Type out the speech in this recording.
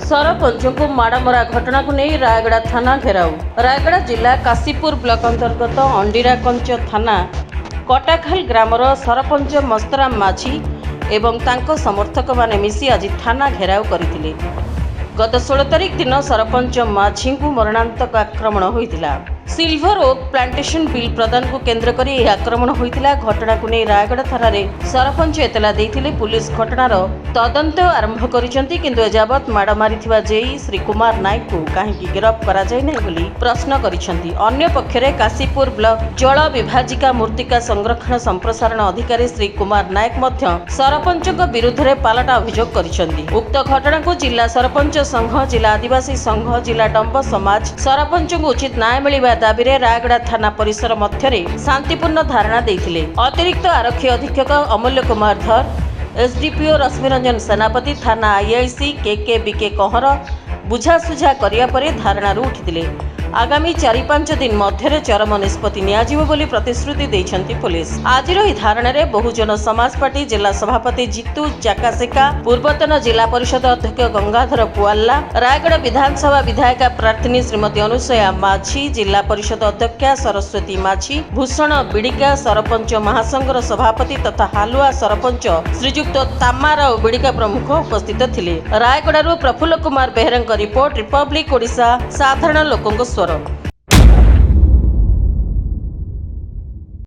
सरपंच को माड़मरा घटना को नहीं रायगड़ा थाना घेराव। रायगड़ा जिला काशीपुर ब्लॉक अंतर्गत अंडीराकंच थाना कटाखाल ग्रामर सरपंच मस्तराम माझी एवं तांको समर्थक माने मिसी आज थाना घेराव करथिले। गत 16 तारिख दिन सरपंच माझी को मरणांतक आक्रमण होइतिला। सिल्वर ओक प्लांटेशन बिल प्रदान को केंद्र करी यह आक्रमण होइतिला। घटना को नहीं रायगड़ा थाना रे सरपंच एतला देथिले। पुलिस घटनार तदंत आरंभ करिसेंती, किंतु एजाबत माड़ मारिथिबा जेई श्री कुमार नायक को काहेकि गिरफ्त करा जाय नै बोली प्रश्न करिसेंती। अन्य पक्षरे काशीपुर ब्लॉक जल विभाजिका मूर्तिका संरक्षण संप्रसारण अधिकारी श्री कुमार नायक मध्य सरपंच विरुद्ध रे पालटा अभियोग करिसेंती। उक्त घटना को जिला सरपंच संघ, जिला आदिवासी संघ, जिला डंब समाज सरपंच को उचित न्याय मिलिबा दाबी रे रायगड़ा थाना परिसर मध्य शांतिपूर्ण धारणा देथिले। अतिरिक्त आरक्षी अधीक्षक अमूल्य कुमार धर, एसडीपीओ रश्मिरंजन सेनापति, थाना आईआईसी के बीके कहर बुझासुझा करिया परे धारणारू उठिथिले। आगामी 4-5 दिन मध्य चरम निष्पत्ति नियाजिबो बोली प्रतिश्रुति दैछंती पुलिस। आजिर ही धारणा रे बहुजन समाज पार्टी जिला सभापति जीतू जाकासेका, पूर्वतन जिला परिषद अध्यक्ष गंगाधर पुआल्ला, रायगढ़ विधानसभा विधायिका प्रार्थनी श्रीमती अनुसया माझी, जिला परिषद अध्यक्षा सरस्वती माझी, भूषण बिड़िका सरपंच महासंघर सभापति तथा हालुआ सरपंच श्रीजुक्त तामाराव बिड़िका प्रमुख उपस्थित थिले। रायगढ़ प्रफुल्ल कुमार बेहरा रिपोर्ट, रिपब्लिक ओडिशा, साधारण लोकंक स्वर।